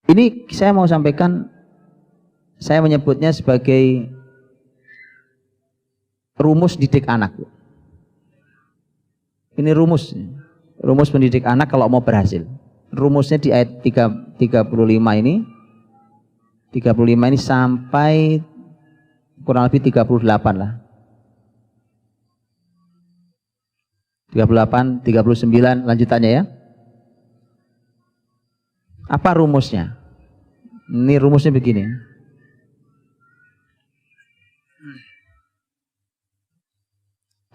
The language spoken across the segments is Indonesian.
Ini saya mau sampaikan, saya menyebutnya sebagai rumus didik anak. Ini rumus mendidik anak kalau mau berhasil. Rumusnya di ayat 35 ini. 35 ini sampai kurang lebih 38 lah. 38, 39 lanjutannya ya. Apa rumusnya? Ini rumusnya begini.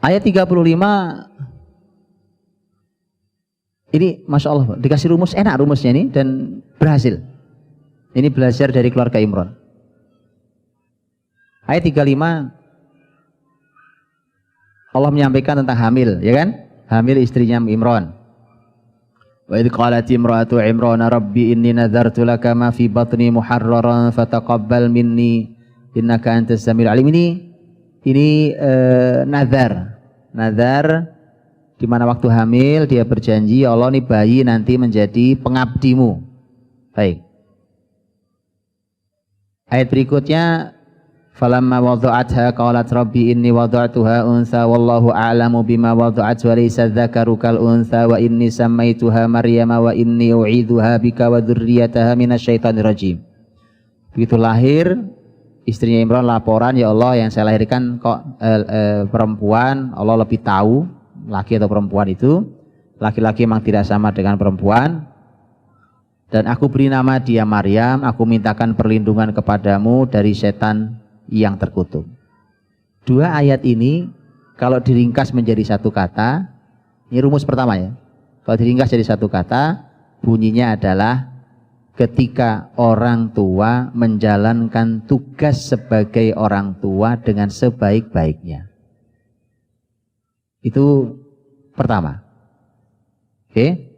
Ayat 35 ini Masya Allah, dikasih rumus, enak rumusnya ini dan berhasil. Ini belajar dari keluarga Imran. Ayat 35 Allah menyampaikan tentang hamil, ya kan? Hamil istrinya Imran. Wa idh qalat imra'atu Imran rabbi inni nadzartu laka ma fi batni muharraran fataqabbal minni innaka antas samiul alim. Ini nazar di mana waktu hamil dia berjanji, ya Allah, nih bayi nanti menjadi pengabdimu. Baik. Ayat berikutnya, falamma wada'atha qalat rabbi inni wada'tuha untha wallahu a'lamu bima wada'at wa laysa dzakaru kal untha wa inni sammaituha maryama wa inni u'idzuha bika wa dzurriyyataha minasyaitonir rajim. Begitu lahir istrinya Imran laporan, ya Allah, yang saya lahirkan kok perempuan, Allah lebih tahu laki atau perempuan itu. Laki-laki memang tidak sama dengan perempuan. Dan aku beri nama dia Maryam, aku mintakan perlindungan kepadamu dari setan yang terkutuk. Dua ayat ini kalau diringkas menjadi satu kata, ini rumus pertama ya. Kalau diringkas jadi satu kata, bunyinya adalah ketika orang tua menjalankan tugas sebagai orang tua dengan sebaik-baiknya. Itu pertama. Oke.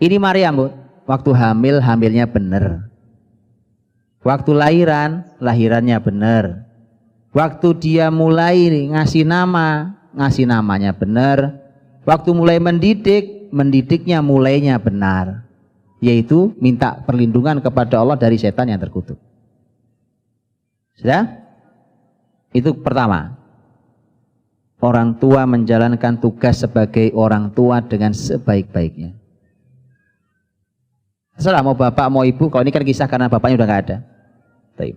Ini Maryam, Bu. Waktu hamil, hamilnya benar. Waktu lahiran, lahirannya benar. Waktu dia mulai ngasih nama, ngasih namanya benar. Waktu mulai mendidik, mendidiknya mulainya benar. Yaitu minta perlindungan kepada Allah dari setan yang terkutuk. Sudah? Itu pertama. Orang tua menjalankan tugas sebagai orang tua dengan sebaik-baiknya. Terserah mau bapak mau ibu, kalau ini kan kisah karena bapaknya udah nggak ada. Baik.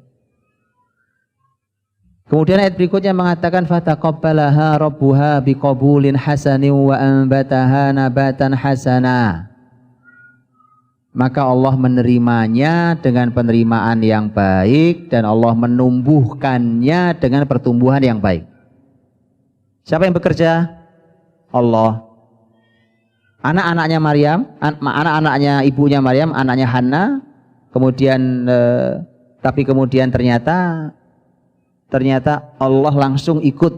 Kemudian ayat berikutnya mengatakan fataqabbalaha rabbuha biqabulin hasanin wa anbataha nabatan hasana. Maka Allah menerimanya dengan penerimaan yang baik dan Allah menumbuhkannya dengan pertumbuhan yang baik. Siapa yang bekerja? Allah. Anak-anaknya Maryam, anak-anaknya ibunya Maryam, anaknya Hanna, kemudian tapi kemudian ternyata Allah langsung ikut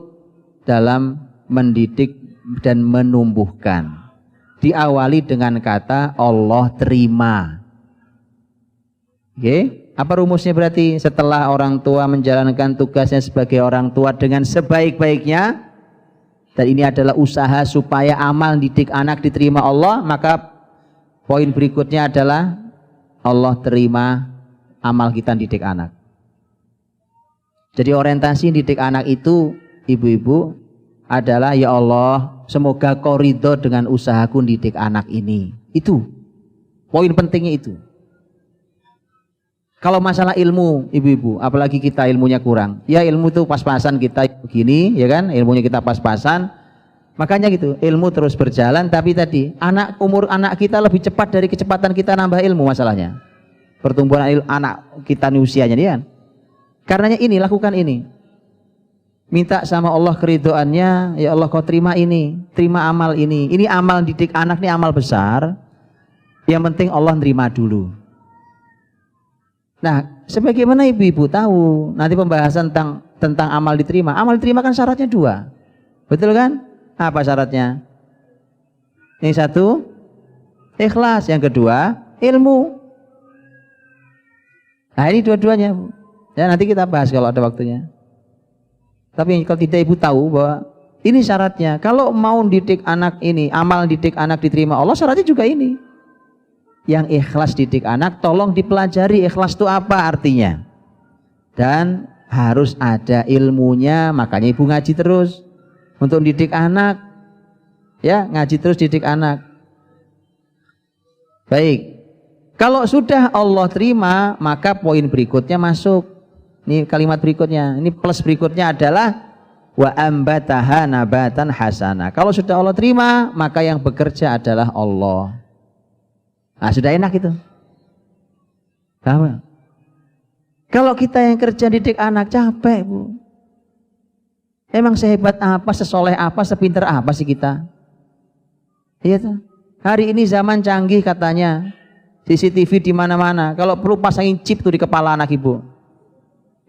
dalam mendidik dan menumbuhkan. Diawali dengan kata Allah terima. Oke, apa rumusnya berarti? Setelah orang tua menjalankan tugasnya sebagai orang tua dengan sebaik-baiknya, dan ini adalah usaha supaya amal didik anak diterima Allah, maka poin berikutnya adalah Allah terima amal kita didik anak. Jadi orientasi didik anak itu, ibu-ibu, adalah ya Allah, semoga kau ridho dengan usahaku didik anak ini. Itu poin pentingnya itu. Kalau masalah ilmu, ibu-ibu, apalagi kita ilmunya kurang, ya ilmu itu pas-pasan kita begini, ya kan, ilmunya kita pas-pasan, makanya gitu, ilmu terus berjalan, tapi tadi, umur anak kita lebih cepat dari kecepatan kita nambah ilmu masalahnya. Pertumbuhan anak kita nih usianya nih kan. Karenanya ini, lakukan ini. Minta sama Allah keridhoannya, ya Allah kau terima ini, terima amal ini. Ini amal didik anak, ini amal besar, yang penting Allah nerima dulu. Nah, sebagaimana ibu-ibu tahu, nanti pembahasan tentang amal diterima. Amal diterima kan syaratnya dua. Betul kan? Apa syaratnya? Yang satu, ikhlas. Yang kedua, ilmu. Nah, ini dua-duanya. Ya, nanti kita bahas kalau ada waktunya. Tapi kalau tidak ibu tahu bahwa ini syaratnya. Kalau mau didik anak ini, amal didik anak diterima Allah, syaratnya juga ini. yang ikhlas didik anak, tolong dipelajari ikhlas itu apa artinya. Dan harus ada ilmunya, makanya ibu ngaji terus untuk didik anak. Ya, ngaji terus didik anak. Baik. Kalau sudah Allah terima, maka poin berikutnya masuk. Ini kalimat berikutnya, ini plus berikutnya adalah wa ambataha nabatan hasana. Kalau sudah Allah terima, maka yang bekerja adalah Allah. Nah, sudah enak itu. Tahu? Kalau kita yang kerja didik anak capek, Bu. Emang sehebat apa, sesoleh apa, sepinter apa sih kita? Iya tuh. Hari ini zaman canggih katanya. CCTV di mana-mana. Kalau perlu pasangin chip tuh di kepala anak ibu.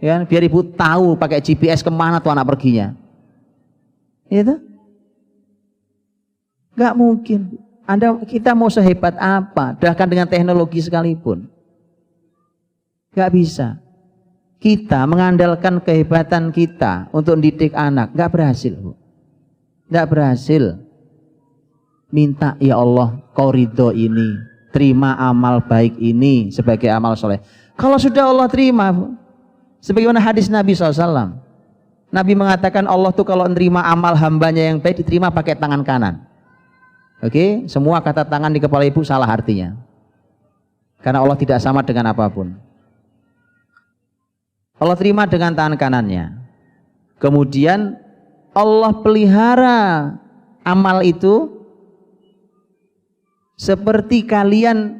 Ya, biar ibu tahu pakai GPS kemana tuh anak perginya. Iya tuh. Gak mungkin. Kita mau sehebat apa, bahkan dengan teknologi sekalipun. Gak bisa. Kita mengandalkan kehebatan kita untuk mendidik anak, gak berhasil, Bu. Gak berhasil. Minta, ya Allah, kau ridho ini, terima amal baik ini sebagai amal soleh. Kalau sudah Allah terima, Bu, sebagaimana hadis Nabi SAW, Nabi mengatakan Allah tuh kalau menerima amal hambanya yang baik diterima pakai tangan kanan. Oke, semua kata tangan di kepala ibu salah artinya. Karena Allah tidak sama dengan apapun. Allah terima dengan tangan kanannya. Kemudian Allah pelihara amal itu seperti kalian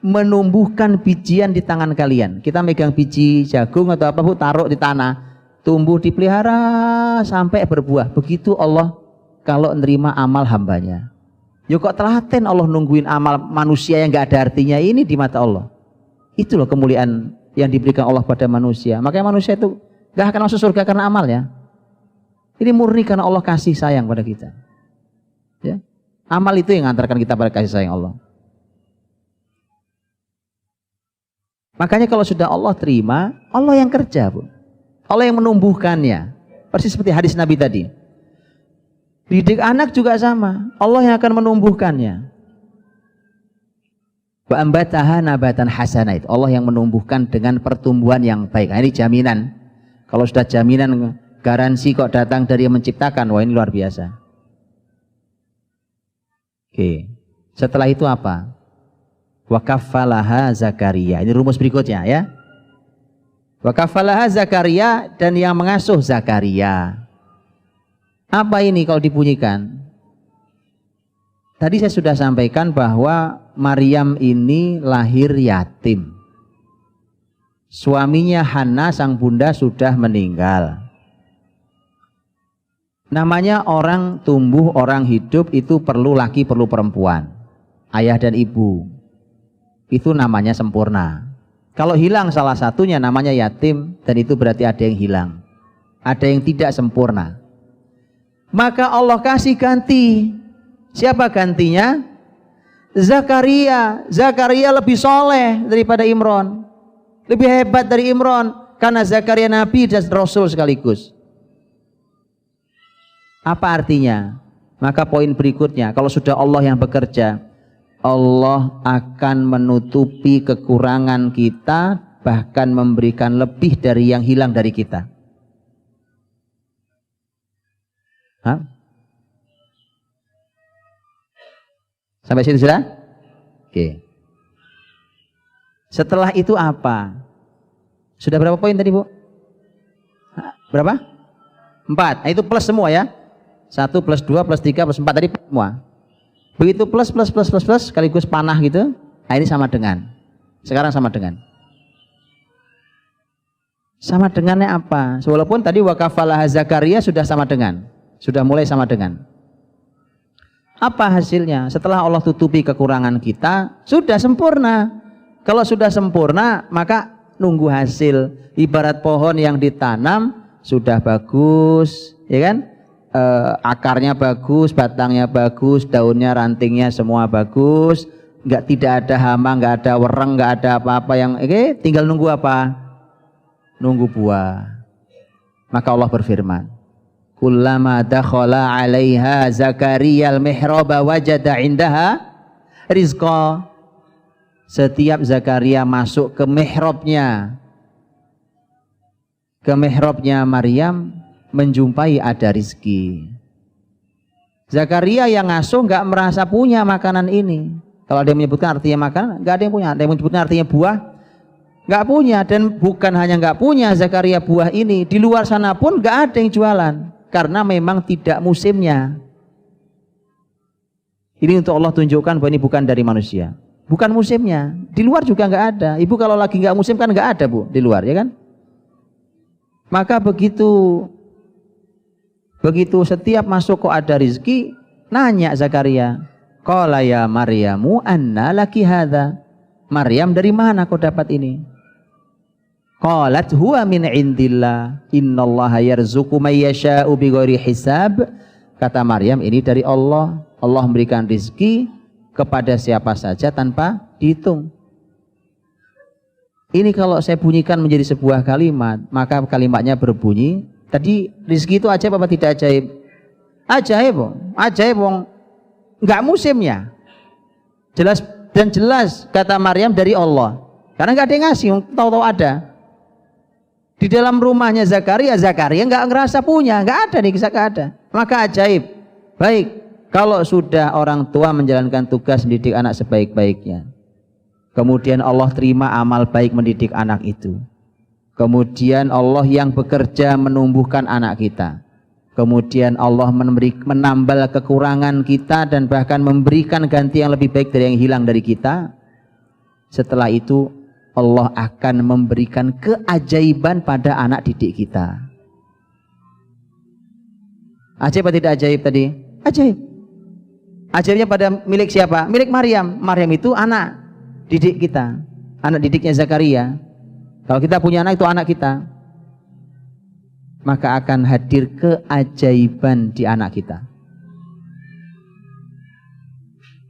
menumbuhkan bijian di tangan kalian. Kita megang biji jagung atau apa, Bu, taruh di tanah, tumbuh dipelihara sampai berbuah. Begitu Allah kalau menerima amal hambanya. Yuk kok telaten Allah nungguin amal manusia yang gak ada artinya ini di mata Allah. Itu loh kemuliaan yang diberikan Allah pada manusia. Makanya manusia itu gak akan masuk surga karena amalnya. Ini murni karena Allah kasih sayang pada kita. Ya. Amal itu yang mengantarkan kita pada kasih sayang Allah. Makanya kalau sudah Allah terima, Allah yang kerja, Bu. Allah yang menumbuhkannya. Persis seperti hadis Nabi tadi. Didik anak juga sama. Allah yang akan menumbuhkannya. Wa ambataha nabatan hasanah, itu Allah yang menumbuhkan dengan pertumbuhan yang baik. Nah, ini jaminan. Kalau sudah jaminan garansi kok datang dari yang menciptakan, wah ini luar biasa. Oke. Setelah itu apa? Wa kaffalaha Zakaria. Ini rumus berikutnya ya. Wa kaffalaha Zakaria, dan yang mengasuh Zakaria. Apa ini kalau dibunyikan? Tadi saya sudah sampaikan bahwa Maryam ini lahir yatim. Suaminya Hana, sang bunda, sudah meninggal. Namanya orang tumbuh, orang hidup itu perlu laki, perlu perempuan. Ayah dan ibu. Itu namanya sempurna. Kalau hilang salah satunya namanya yatim, dan itu berarti ada yang hilang. Ada yang tidak sempurna. Maka Allah kasih ganti. Siapa gantinya? Zakaria. Zakaria lebih soleh daripada Imron, lebih hebat dari Imron, karena Zakaria Nabi dan Rasul sekaligus. Apa artinya? Maka poin berikutnya, kalau sudah Allah yang bekerja, Allah akan menutupi kekurangan kita, bahkan memberikan lebih dari yang hilang dari kita. Hah? Sampai sini sudah? Oke. Setelah itu apa? Sudah berapa poin tadi, Bu? Berapa? 4. Nah, itu plus semua ya. 1 plus 2 plus 3 plus 4 tadi semua. Begitu plus sekaligus panah gitu. Nah, ini sama dengan. Sekarang sama dengan. Sama dengannya apa? Walaupun tadi wa kafalah Zakaria sudah sama dengan. Sudah mulai sama dengan. Apa hasilnya? Setelah Allah tutupi kekurangan kita, sudah sempurna. Kalau sudah sempurna, maka nunggu hasil. Ibarat pohon yang ditanam, sudah bagus, ya kan? Akarnya bagus, batangnya bagus, daunnya, rantingnya semua bagus. Tidak ada hama, nggak ada wereng, nggak ada apa-apa yang, tinggal nunggu apa? Nunggu buah. Maka Allah berfirman, kullama dakhala 'alaiha Zakaria al-mihraba wajada 'indaha rizqa. setiap Zakaria masuk ke mihrabnya Maryam, menjumpai ada rizki. Zakaria yang ngasuh nggak merasa punya makanan ini. Kalau ada yang menyebutkan artinya makanan, nggak ada yang punya. Ada yang menyebutkan artinya buah, nggak punya. Dan bukan hanya nggak punya Zakaria buah ini, di luar sana pun nggak ada yang jualan, karena memang tidak musimnya. Ini untuk Allah tunjukkan bahwa ini bukan dari manusia, bukan musimnya. Di luar juga nggak ada. Ibu kalau lagi nggak musim kan nggak ada Bu di luar, ya kan? Maka begitu setiap masuk kok ada rizki, nanya Zakaria, qala ya Maryamu anna laki hadza. Maryam, dari mana kau dapat ini? Qalat huwa min indillah innallaha yarzuqu may yasha'u bighairi hisab. Kata Maryam, ini dari Allah. Allah memberikan rizki kepada siapa saja tanpa dihitung. Ini kalau saya bunyikan menjadi sebuah kalimat, maka kalimatnya berbunyi, tadi rizki itu ajaib apa tidak ajaib? Ajaib, ajaib wong nggak musimnya. Jelas dan jelas kata Maryam dari Allah. Karena nggak ada yang ngasih, tahu-tahu ada. Di dalam rumahnya Zakaria nggak ngerasa punya, nggak ada nih, nggak ada. Maka ajaib. Baik, kalau sudah orang tua menjalankan tugas mendidik anak sebaik-baiknya, kemudian Allah terima amal baik mendidik anak itu. Kemudian Allah yang bekerja menumbuhkan anak kita. Kemudian Allah menambal kekurangan kita dan bahkan memberikan ganti yang lebih baik dari yang hilang dari kita. Setelah itu Allah akan memberikan keajaiban pada anak didik kita. Ajaib atau tidak ajaib tadi? Ajaib. Ajaibnya pada milik siapa? Milik Maryam. Maryam itu anak didik kita, anak didiknya Zakaria. Kalau kita punya anak, itu anak kita, maka akan hadir keajaiban di anak kita.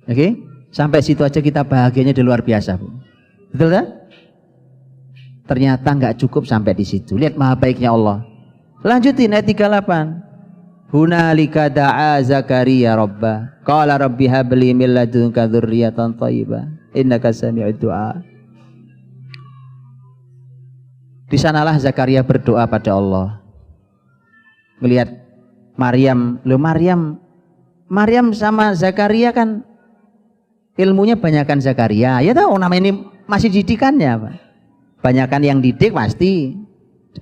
Oke? Sampai situ aja kita bahagianya di luar biasa, Bu. Betul kan? Ternyata nggak cukup sampai di situ. Lihat maha baiknya Allah. Lanjutin ayat 38. Hunalika da'a Zakaria rabbah. Qala rabbi habli min ladunka dzurriyyatan thayyibah. Innaka sami'ud du'a. Di sanalah Zakaria berdoa pada Allah. Melihat Maryam, Maryam sama Zakaria kan ilmunya banyakan Zakaria. Ya tahu namanya ini masih didikannya, Pak. Banyakan yang didik pasti.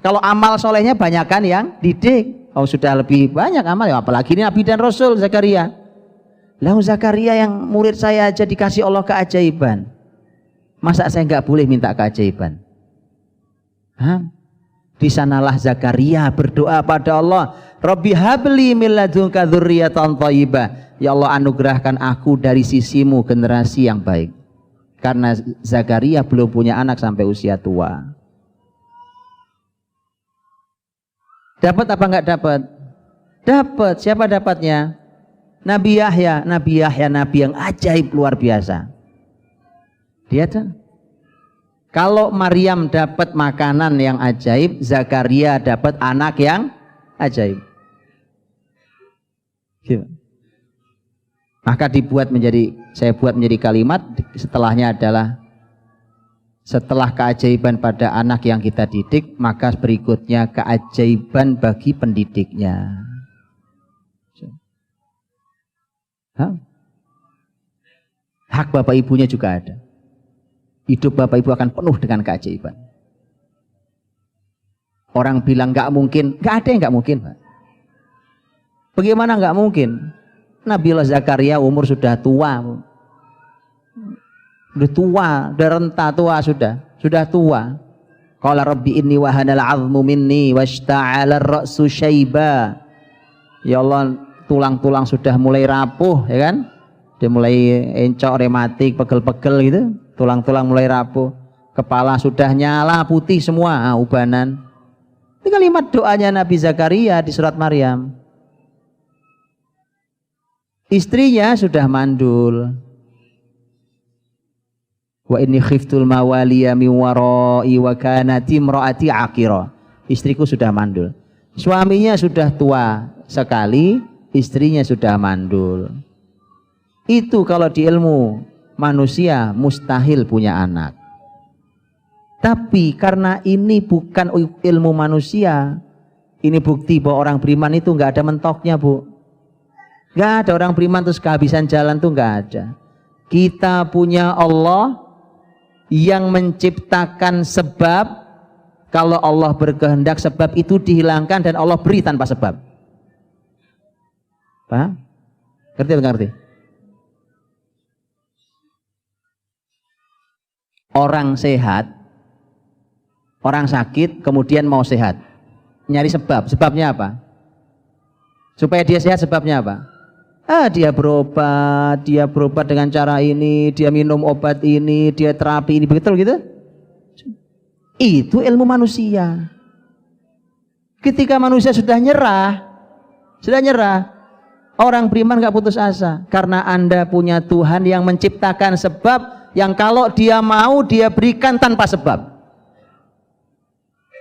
Kalau amal solehnya banyakan yang didik. Oh sudah lebih banyak amal ya, apalagi ini Nabi dan Rasul Zakaria. Lalu Zakaria yang murid saya aja dikasih Allah keajaiban. Masa saya nggak boleh minta keajaiban? Hah? Di sanalah Zakaria berdoa pada Allah, Rabbi habli min ladunka dzurriyyatan thayyibah. Ya Allah, anugerahkan aku dari sisimu generasi yang baik. Karena Zakaria belum punya anak sampai usia tua. Dapat apa enggak dapat? Dapat. Siapa dapatnya? Nabi Yahya, Nabi yang ajaib luar biasa. Dia tuh. Kalau Maryam dapat makanan yang ajaib, Zakaria dapat anak yang ajaib. Gitu. Maka saya buat menjadi kalimat, setelahnya adalah setelah keajaiban pada anak yang kita didik, maka berikutnya keajaiban bagi pendidiknya. Hak bapak ibunya juga ada. Hidup bapak ibu akan penuh dengan keajaiban. Orang bilang nggak mungkin, nggak ada yang nggak mungkin, Pak. Bagaimana nggak mungkin? Nabiullah Zakaria umur sudah tua, udah renta tua, sudah tua. Qala rabbi inni wahanal 'azmu minni washta'ala ar-ra'su syaiba. Ya Allah, tulang-tulang sudah mulai rapuh, ya kan? Dia mulai encok, rematik, pegel-pegel gitu. Tulang-tulang mulai rapuh. Kepala sudah nyala putih semua, ubanan. Ini kalimat doanya Nabi Zakaria di surat Maryam. Istrinya sudah mandul. Wa inni khiftul mawaliya min wara'i wa kanat imraati aqira. Istriku sudah mandul. Suaminya sudah tua sekali, istrinya sudah mandul. Itu kalau di ilmu manusia mustahil punya anak. Tapi karena ini bukan ilmu manusia, ini bukti bahwa orang beriman itu nggak ada mentoknya, Bu. Nggak ada orang beriman terus kehabisan jalan tuh nggak ada. Kita punya Allah yang menciptakan sebab. Kalau Allah berkehendak sebab itu dihilangkan dan Allah beri tanpa sebab. Paham? Ngerti atau nggak ngerti? Orang sehat, orang sakit kemudian mau sehat, nyari sebab. Sebabnya apa? Supaya dia sehat, sebabnya apa? Dia berobat dengan cara ini, dia minum obat ini, dia terapi ini, betul gitu? Itu ilmu manusia. Ketika manusia sudah nyerah, orang beriman gak putus asa. Karena Anda punya Tuhan yang menciptakan sebab yang kalau dia mau dia berikan tanpa sebab.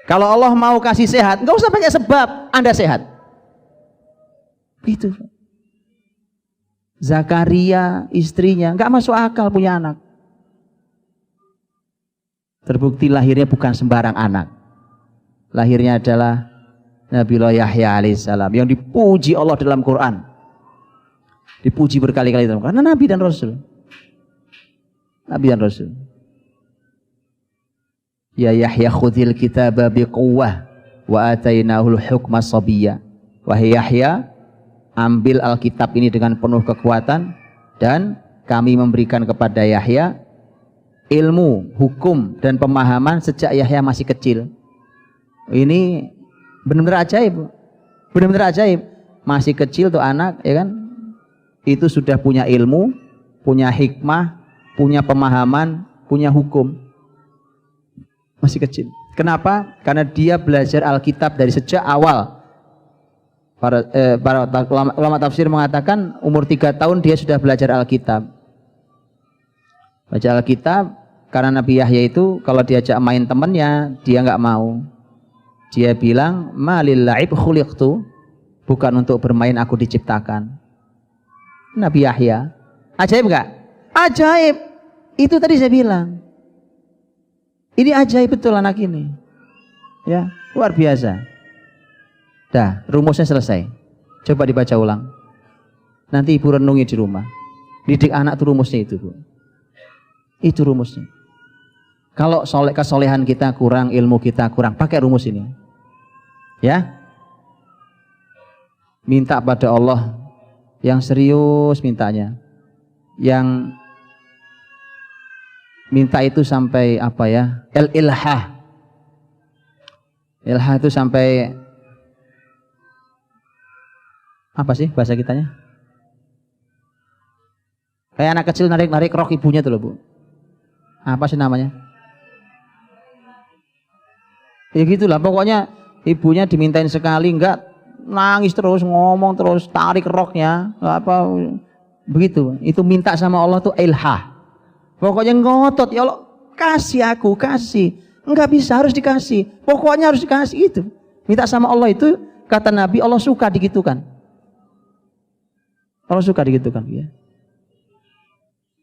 Kalau Allah mau kasih sehat, gak usah pakai sebab, Anda sehat. Itu. Zakaria istrinya gak masuk akal punya anak. Terbukti lahirnya bukan sembarang anak. Lahirnya adalah Nabiullah Yahya alaihissalam yang dipuji Allah dalam Quran. Dipuji berkali-kali dalam Quran. Karena Nabi dan Rasul. Nabi dan Rasul. Ya Yahya khudhil kitaba biquwwah wa atainahul hukma sabiyya. Wahai Yahya, ambil Alkitab ini dengan penuh kekuatan dan kami memberikan kepada Yahya ilmu, hukum, dan pemahaman sejak Yahya masih kecil. Ini benar-benar ajaib. Benar-benar ajaib. Masih kecil tuh anak, ya kan? Itu sudah punya ilmu, punya hikmah, punya pemahaman, punya hukum. Masih kecil. Kenapa? Karena dia belajar Alkitab dari sejak awal. Para ulama tafsir mengatakan umur 3 tahun dia sudah belajar Alkitab. Baca Alkitab. Karena Nabi Yahya itu kalau diajak main temannya, dia nggak mau. Dia bilang, malil la'ib khuliqtu, bukan untuk bermain aku diciptakan. Nabi Yahya, ajaib nggak? Ajaib. Itu tadi saya bilang. Ini ajaib betul anak ini. Ya, luar biasa. Dah, rumusnya selesai. Coba dibaca ulang. Nanti ibu renungi di rumah. Didik anak itu rumusnya itu, Bu. Itu rumusnya. Kalau kesolehan kita kurang, ilmu kita kurang, pakai rumus ini. Ya. Minta pada Allah yang serius mintanya. Yang minta itu sampai apa ya? Ilhah. Ilhah itu sampai apa sih bahasa kitanya? Kayak anak kecil narik-narik rok ibunya tuh loh, Bu. Apa sih namanya? Ya gitulah, pokoknya ibunya dimintain sekali enggak, nangis terus, ngomong terus, tarik roknya, apa begitu. Itu minta sama Allah tuh ilhah. Pokoknya ngotot, ya Allah kasih aku, kasih. Enggak bisa, harus dikasih. Pokoknya harus dikasih itu. Minta sama Allah itu, kata Nabi, Allah suka digitukan. Allah suka digitukan, ya.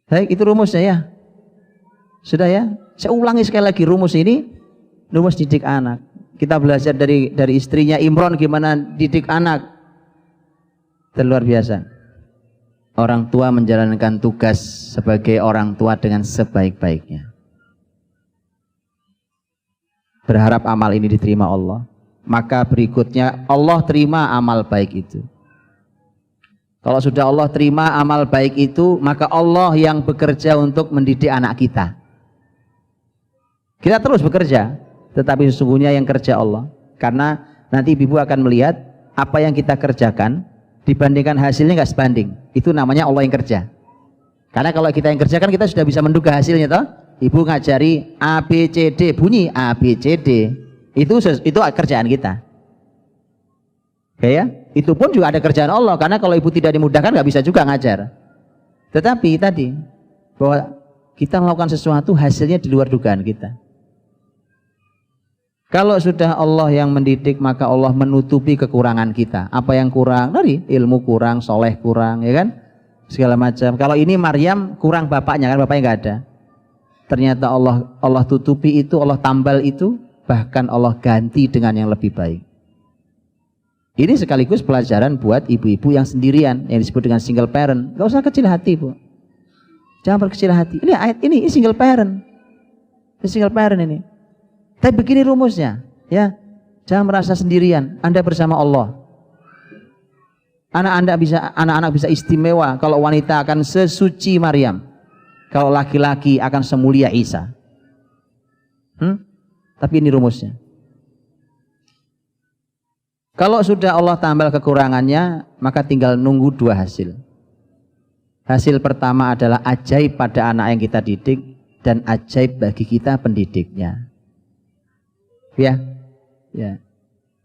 Baik, itu rumusnya ya. Sudah ya? Saya ulangi sekali lagi rumus ini. Rumus didik anak. Kita belajar dari istrinya Imron gimana didik anak. Luar biasa. Orang tua menjalankan tugas sebagai orang tua dengan sebaik-baiknya. Berharap amal ini diterima Allah. Maka berikutnya Allah terima amal baik itu. Kalau sudah Allah terima amal baik itu, maka Allah yang bekerja untuk mendidik anak kita. Kita terus bekerja. Tetapi sesungguhnya yang kerja Allah. Karena nanti ibu akan melihat apa yang kita kerjakan dibandingkan hasilnya nggak sebanding. Itu namanya Allah yang kerja. Karena kalau kita yang kerjakan kita sudah bisa menduga hasilnya toh. Ibu ngajari A, B, C, D, bunyi A, B, C, D. Itu kerjaan kita. Oke ya? Itu pun juga ada kerjaan Allah. Karena kalau ibu tidak dimudahkan nggak bisa juga ngajar. Tetapi tadi bahwa kita melakukan sesuatu hasilnya di luar dugaan kita. Kalau sudah Allah yang mendidik, maka Allah menutupi kekurangan kita. Apa yang kurang? Tadi ilmu kurang, soleh kurang, ya kan? segala macam. Kalau ini Maryam kurang bapaknya, kan bapaknya nggak ada. Ternyata Allah tutupi itu, Allah tambal itu, bahkan Allah ganti dengan yang lebih baik. Ini sekaligus pelajaran buat ibu-ibu yang sendirian, yang disebut dengan single parent. Gak usah kecil hati, Bu. Jangan berkecil hati. Ini ayat ini single parent. Ini single parent ini. Tapi begini rumusnya, ya. Jangan merasa sendirian. Anda bersama Allah. Anak-anak bisa istimewa kalau wanita akan sesuci Maryam. Kalau laki-laki akan semulia Isa. Tapi ini rumusnya. Kalau sudah Allah tambal kekurangannya, maka tinggal nunggu dua hasil. Hasil pertama adalah ajaib pada anak yang kita didik, dan ajaib bagi kita pendidiknya. Ya.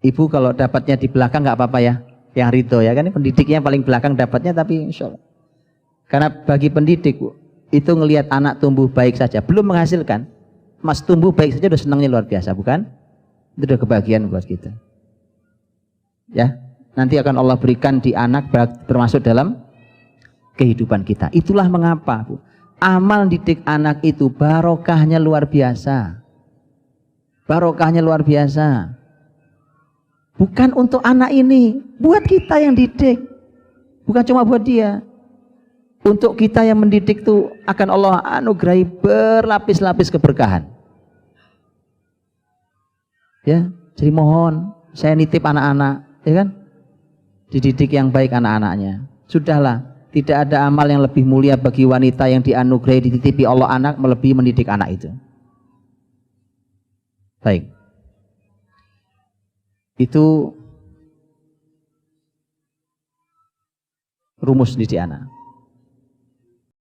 Ibu kalau dapatnya di belakang nggak apa-apa ya. Yang ridho ya kan, pendidiknya paling belakang dapatnya, tapi insya Allah. Karena bagi pendidik itu ngelihat anak tumbuh baik saja, belum menghasilkan, mas tumbuh baik saja udah senangnya luar biasa, bukan? Itu udah kebahagiaan buat kita. Ya, nanti akan Allah berikan di anak termasuk dalam kehidupan kita. Itulah mengapa, Bu, amal didik anak itu barokahnya luar biasa. Barokahnya luar biasa. Bukan untuk anak ini, buat kita yang didik. Bukan cuma buat dia. Untuk kita yang mendidik itu akan Allah anugerahi berlapis-lapis keberkahan. Ya, jadi mohon saya nitip anak-anak, ya kan? Dididik yang baik anak-anaknya. Sudahlah, tidak ada amal yang lebih mulia bagi wanita yang dianugerahi dititipi Allah anak melebihi mendidik anak itu. Baik. Itu rumus didik anak.